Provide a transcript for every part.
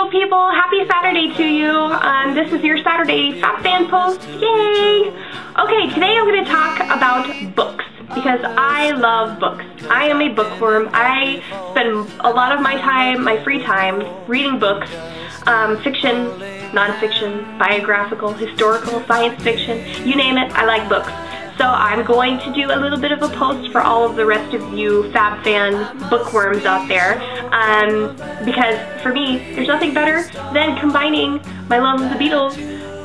Beatle people, happy Saturday to you. This is your Saturday Fab Fan Post. Yay! Okay, today I'm going to talk about books because I love books. I am a bookworm. I spend a lot of my time, my free time, reading books. Fiction, non-fiction, biographical, historical, science fiction, you name it, I like books. So I'm going to do a little bit of a post for all of the rest of you Fab Fan bookworms out there, because for me, there's nothing better than combining my love of the Beatles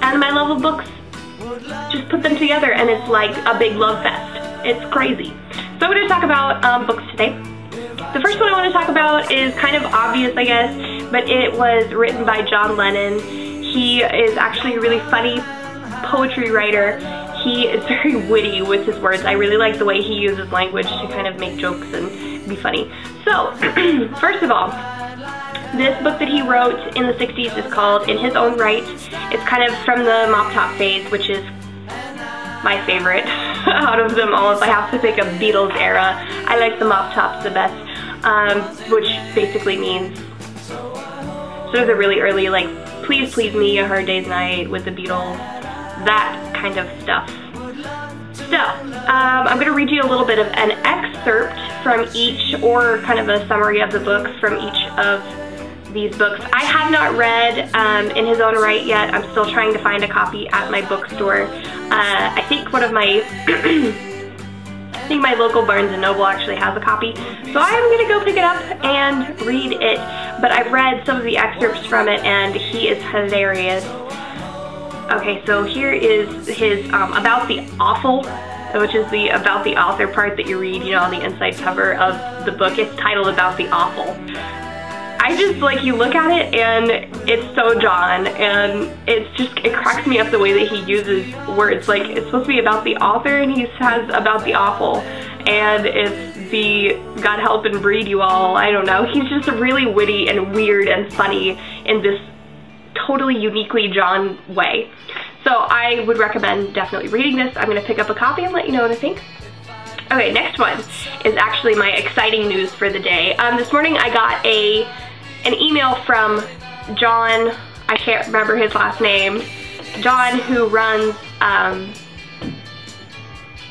and my love of books. Just put them together and it's like a big love fest. It's crazy. So I'm going to talk about books today. The first one I want to talk about is kind of obvious, I guess, but it was written by John Lennon. He is actually a really funny poetry writer. He is very witty with his words. I really like the way he uses language to kind of make jokes and be funny. So, first of all, this book that he wrote in the 60s is called In His Own Right. It's kind of from the mop top phase, which is my favorite out of them all. If I have to pick a Beatles era, I like the mop tops the best, which basically means sort of the really early, like, Please Please Me, A Hard Day's Night with the Beatles, that kind of stuff. So, I'm going to read you a little bit of an excerpt from each, or kind of a summary of the books from each of these books. I have not read In His Own Right yet. I'm still trying to find a copy at my bookstore. I think one of my, I think my local Barnes & Noble actually has a copy. So I'm going to go pick it up and read it. But I've read some of the excerpts from it and he is hilarious. Okay, so here is his About the Awful, which is the about the author part that you read, you know, on the inside cover of the book. It's titled About the Awful. I just, like, you look at it and it's so John, and it's just, it cracks me up the way that he uses words. Like, it's supposed to be about the author and he says about the awful, and it's the God help and breed you all, I don't know. He's just really witty and weird and funny in this totally uniquely John way. So I would recommend definitely reading this. I'm going to pick up a copy and let you know what I think. Okay, next one is actually my exciting news for the day. This morning I got an email from John, I can't remember his last name, John, who runs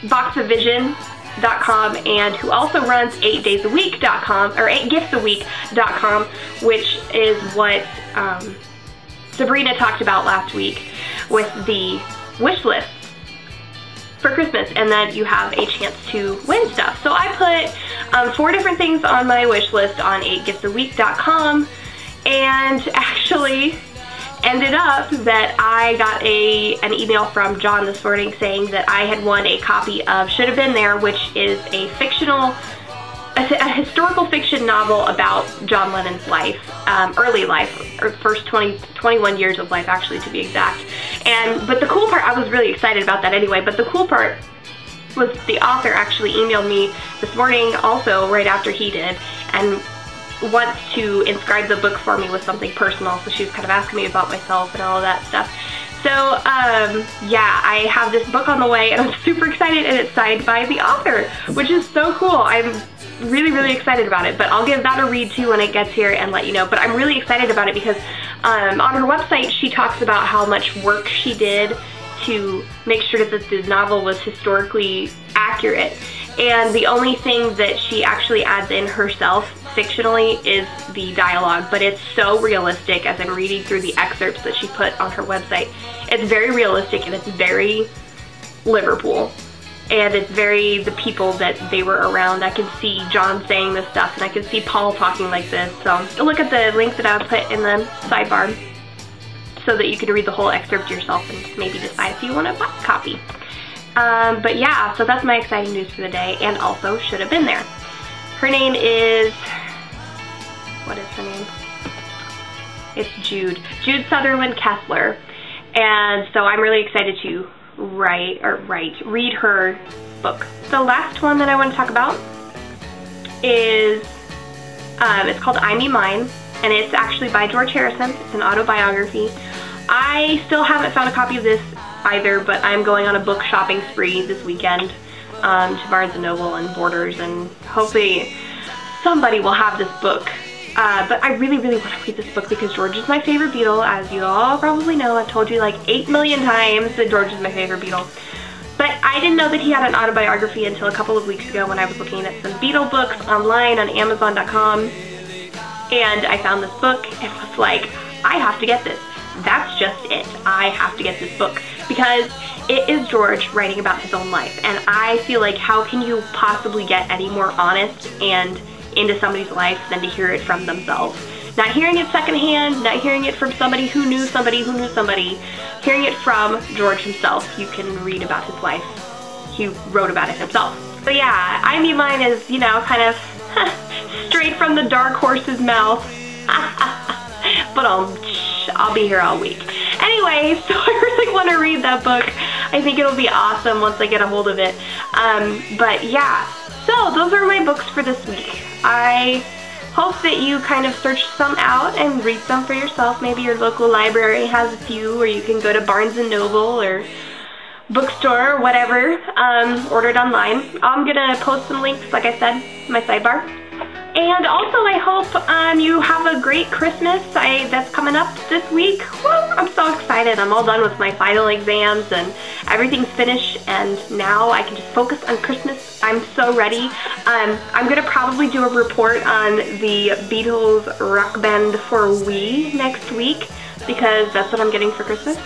boxofvision.com and who also runs 8daysAweek.com, or 8giftsaweek.com, which is what Sabrina talked about last week with the wish list for Christmas, and then you have a chance to win stuff. So I put 4 different things on my wish list on 8giftsaweek.com, and actually ended up that I got an email from John this morning saying that I had won a copy of Shoulda Been There, which is a historical fiction novel about John Lennon's life, early life, or first 21 years of life, actually, to be exact. But the cool part, I was really excited about that anyway, but the cool part was the author actually emailed me this morning also, right after he did, and wants to inscribe the book for me with something personal, so she was kind of asking me about myself and all of that stuff. So, yeah, I have this book on the way, and I'm super excited, and it's signed by the author, which is so cool. I'm really, really excited about it, but I'll give that a read too when it gets here and let you know. But I'm really excited about it because on her website she talks about how much work she did to make sure that the novel was historically accurate, and the only thing that she actually adds in herself fictionally is the dialogue, but it's so realistic. As I'm reading through the excerpts that she put on her website, it's very realistic and it's very Liverpool. And it's very the people that they were around. I can see John saying this stuff, and I can see Paul talking like this. So look at the link that I put in the sidebar so that you can read the whole excerpt yourself and maybe decide if you want to buy a copy. But yeah, so that's my exciting news for the day, and also Shoulda Been There. Her name is, what is her name? It's Jude. Jude Southerland Kessler. And so I'm really excited to read her book. The last one that I want to talk about is, it's called I Me Mine, and it's actually by George Harrison. It's an autobiography. I still haven't found a copy of this either, but I'm going on a book shopping spree this weekend to Barnes & Noble and Borders, and hopefully somebody will have this book But I really, really want to read this book because George is my favorite Beatle. As you all probably know, I've told you like 8 million times that George is my favorite Beatle. But I didn't know that he had an autobiography until a couple of weeks ago when I was looking at some Beatle books online on Amazon.com. And I found this book and was like, I have to get this. That's just it. I have to get this book because it is George writing about his own life. And I feel like how can you possibly get any more honest and into somebody's life than to hear it from themselves. Not hearing it secondhand, not hearing it from somebody who knew somebody who knew somebody, hearing it from George himself. You can read about his life. He wrote about it himself. So yeah, I mean mine is, you know, kind of straight from the dark horse's mouth. But I'll be here all week. Anyway, so I really want to read that book. I think it'll be awesome once I get a hold of it. But yeah, so those are my books for this week. I hope that you kind of search some out and read some for yourself. Maybe your local library has a few, or you can go to Barnes & Noble or bookstore or whatever, order it online. I'm gonna post some links, like I said, in my sidebar. And also I hope you have a great Christmas. That's coming up this week. Woo, I'm so excited. I'm all done with my final exams and everything's finished, and now I can just focus on Christmas. I'm so ready. I'm gonna probably do a report on the Beatles Rock Band for Wii next week because that's what I'm getting for Christmas.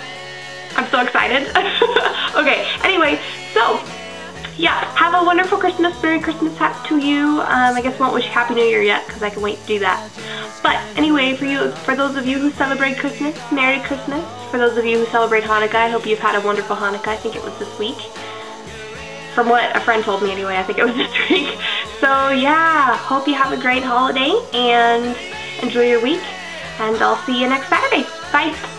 I'm so excited. Okay, anyway, so yeah, have a wonderful Christmas. Merry Christmas to you. I guess I won't wish you Happy New Year yet because I can wait to do that. But anyway, for those of you who celebrate Christmas, Merry Christmas. For those of you who celebrate Hanukkah, I hope you've had a wonderful Hanukkah. I think it was this week. From what a friend told me anyway, I think it was this week. So yeah, hope you have a great holiday and enjoy your week. And I'll see you next Saturday. Bye.